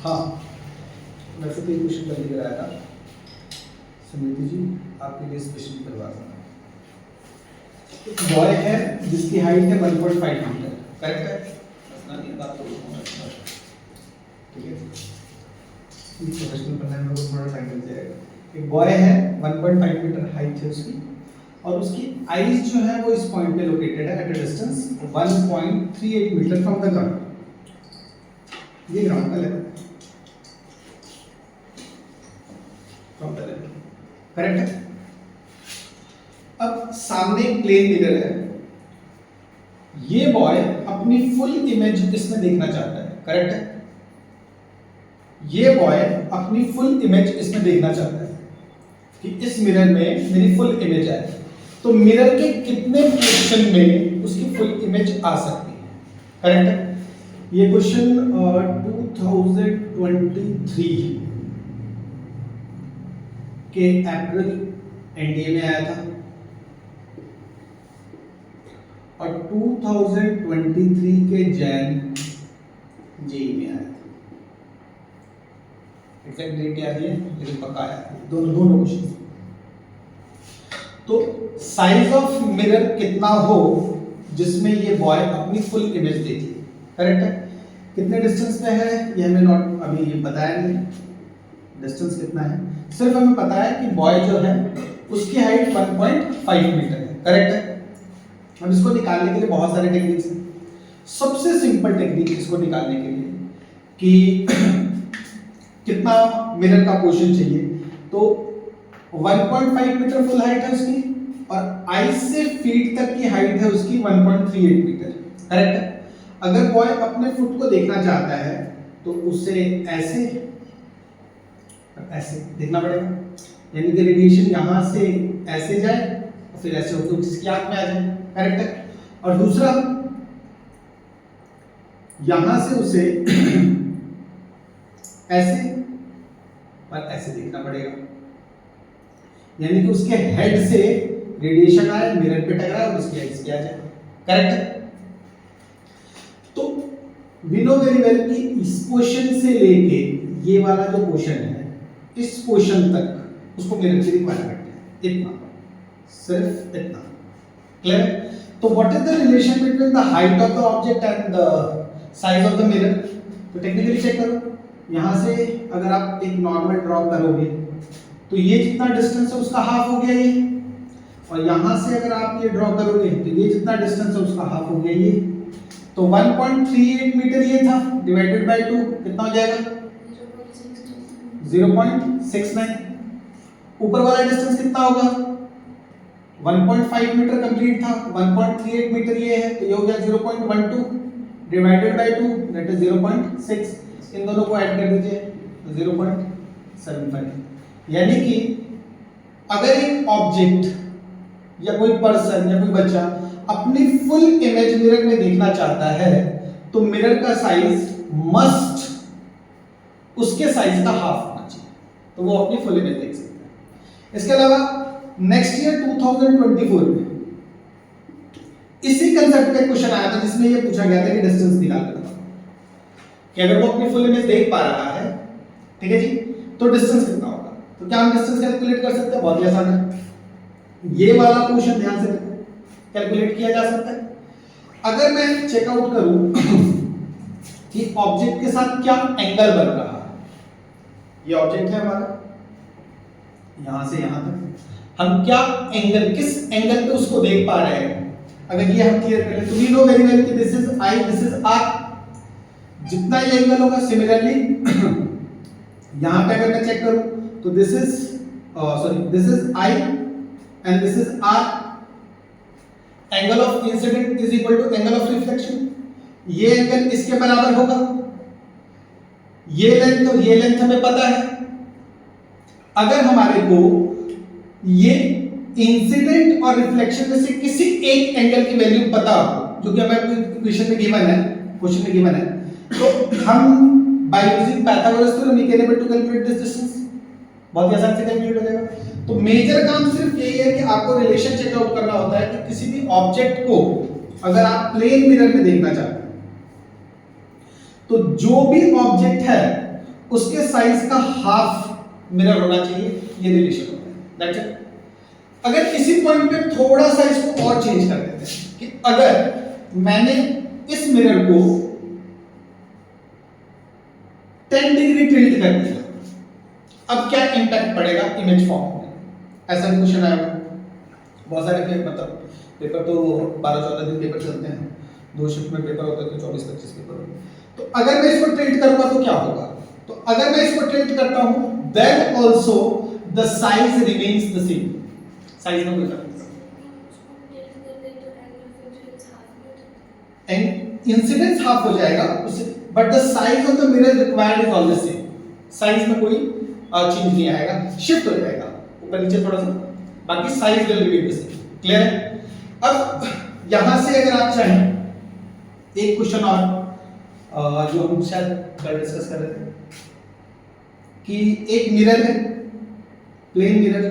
हाँ, वैसे तो ये क्वेश्चन कर लेकर आया था समिति जी, आपके लिए स्पेशली करवा रहा हूँ। बॉय है जिसकी हाइट है 1.5 मीटर, करेक्ट है? बात तो ठीक है, प्रोफेशनल पढ़ने में थोड़ा टाइम लग जाएगा। एक बॉय है 1.5 मीटर हाइट है उसकी, और उसकी आईज जो है वो इस पॉइंट पे लोकेटेड है at a distance 1.38 metre from the ground. ये ग्राउंड का level from the level, correct है? अब सामने एक प्लेन मिरर है, ये बॉय अपनी फुल इमेज इसमें देखना चाहता है, करेक्ट है? ये बॉय अपनी फुल इमेज इसमें देखना चाहता है कि इस मिरर में मेरी फुल इमेज आए, तो मिरर के कितने पोर्शन में उसकी फुल इमेज आ सकती है, करेक्ट है? ये क्वेश्चन 2023 के अप्रैल एनडीए में आया था और 2023 के जैन जेई में आया था। एग्जैक्ट डेट याद है लेकिन पक्का आया, दोनों क्वेश्चन। तो साइज ऑफ मिरर कितना हो जिसमें ये बॉय अपनी फुल इमेज देखे, करेक्ट है? कितने डिस्टेंस पे है ये हमें नॉट अभी ये बताया नहीं, डिस्टेंस कितना है, सिर्फ हमें पता है कि बॉय जो है उसकी हाइट 1.5 मीटर है, करेक्ट है? अब इसको निकालने के लिए बहुत सारे टेक्निक्स हैं। सबसे सिंपल टेक्निक इसको निकालने के लिए कि कितना मिरर का पोर्शन चाहिए, तो 1.5 मीटर फुल हाइट है उसकी और आई से फीट तक की हाइट है उसकी 1.38 मीटर, करेक्ट है? अगर बॉय अपने फुट को देखना चाहता है तो उसे ऐसे ऐसे देखना पड़ेगा, यानी कि रेडिएशन यहां से ऐसे जाए और फिर ऐसे होकर किसकी आंख में आ जाए, करेक्ट है? और दूसरा यहां से उसे ऐसे और ऐसे देखना पड़ेगा, यानी कि उसके हेड से रेडिएशन आए, मिरर पे टकराए और उसकी आईज पे आ जाए, करेक्ट है? तो वी नो वेरी वेल कि इस पोर्शन से लेके ये वाला जो पोर्शन है इस पोर्शन तक उसको मिरर की रिक्वायरमेंट है, इतना, सिर्फ इतना, क्लियर? तो what is the relation between the height of the object and the size of the mirror? तो टेक्निकली चेक करो, यहां से अगर आप एक नॉर्मल ड्रॉ करोगे तो ये जितना डिस्टेंस है उसका हाफ हो गया ये, और यहां से अगर आप ये ड्रॉ करोगे तो ये जितना डिस्टेंस है उसका हाफ हो गया ये, तो 1.38 मीटर ये था डिवाइडेड बाय 2 कितना हो जाएगा? 0.69। ऊपर वाला डिस्टेंस कितना होगा? 1.5 मीटर कंप्लीट था, 1.38 मीटर ये है, तो ये हो गया 0.12 डिवाइडेड बाय 2 दैट इज 0.6। इन दोनों को ऐड कर दीजिए 0.75। यानी कि अगर एक ऑब्जेक्ट या कोई पर्सन या कोई बच्चा अपनी फुल इमेज मिरर में देखना चाहता है तो मिरर का साइज मस्ट उसके साइज का हाफ होना चाहिए, तो वो अपनी फुल इमेज देख सकता है। इसके अलावा नेक्स्ट ईयर 2024 में इसी कंसेप्ट का क्वेश्चन आया था जिसमें ये पूछा गया था कि डिस्टेंस निकाल कर बताओ कि अगर वो अपनी फुल इमेज देख पा रहा है, ठीक है जी, तो डिस्टेंस कितना होगा? तो क्या हम डिस्टेंस कैलकुलेट कर सकते हैं? बहुत ही आसान है, ये वाला पोर्शन ध्यान से कैलकुलेट किया जा सकता है। अगर मैं चेकआउट करूं कि ऑब्जेक्ट के साथ क्या एंगल बन रहा है, ये ऑब्जेक्ट है हमारा, यहां से यहां तक हम क्या एंगल, किस एंगल पे उसको देख पा रहे हैं, अगर ये हम क्लियर कर ले तो वी नो वेरी वेल कि this is I, this is R. जितना ये एंगल होगा सिमिलरली यहां पे अगर मैं चेक करूं तो this is this is I and this is R. Angle of incidence is equal to angle of reflection, ये एंगल इसके बराबर होगा, ये लेंथ और ये लेंथ हमें पता है। अगर हमारे को ये इंसिडेंट और रिफ्लेक्शन में से किसी एक एंगल की वैल्यू पता हो, जो कि हमें क्वेश्चन में गिवन है, तो हम by using Pythagoras theorem we can able to calculate this distance, बहुत ही आसान से कैलकुलेट हो जाएगा। तो मेजर काम सिर्फ यही है कि आपको रिलेशन चेकआउट करना होता है कि किसी भी ऑब्जेक्ट को अगर आप प्लेन मिरर में देखना चाहते हैं तो जो भी ऑब्जेक्ट है उसके साइज का हाफ मिरर होना चाहिए, ये रिलेशन होता है। That's it. अगर इसी पॉइंट पे थोड़ा सा इसको और चेंज कर देते हैं कि अगर मैंने इस मिरर को 10 डिग्री टिल्ट कर दिया, अब क्या इंपैक्ट पड़ेगा इमेज फॉर्म में? ऐसा भी क्वेश्चन आया। बहुत सारे मतलब पेपर तो 12-14 दिन पेपर चलते हैं, 2 शिफ्ट में पेपर होते हैं तो 24-25 पेपर होते हैं। तो अगर मैं इसको टिल्ट करूंगा तो क्या होगा? तो अगर मैं इसको टिल्ट करता हूं then also the size remains the same, size में कोई फर्क नहीं। इंसिडेंस हाफ हो जाएगा उससे, but the size of the mirror required is always same. Size में कोई चेंज नहीं आएगा, शिफ्ट हो जाएगा ऊपर नीचे थोड़ा सा, बाकी size will remain the same. Clear है? अब यहां से अगर आप चाहें एक क्वेश्चन और जो हम शायद कल डिस्कस कर रहे थे कि एक मिरर है, प्लेन मिरर,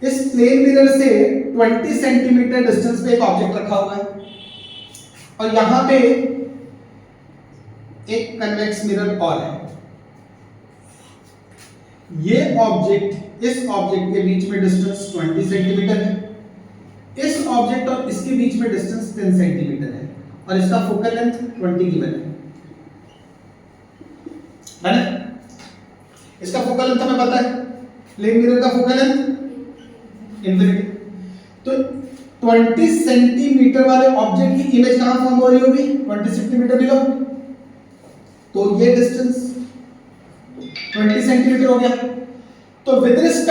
इस प्लेन मिरर से 20 सेंटीमीटर डिस्टेंस पे एक ऑब्जेक्ट रखा हुआ है और यहां पे एक कन्वेक्स मिरर और है। ये ऑब्जेक्ट इस ऑब्जेक्ट के बीच में डिस्टेंस 20 सेंटीमीटर है, इस ऑब्जेक्ट और इसके बीच में डिस्टेंस 10 सेंटीमीटर है और इसका फोकल लेंथ 20 गिवन है। मैंने इसका फोकल लेंथ हमें पता है, प्लेन मिरर का फोकल लेंथ इन्फिनिटी। तो 20 सेंटीमीटर वाले ऑब्जेक्ट की इमेज कहां फॉर्म हो रही होगी? 20 सेंटीमीटर बिलो। तो ये डिस्टेंस 20 सेंटीमीटर हो गया। तो विद रिस्पेक्ट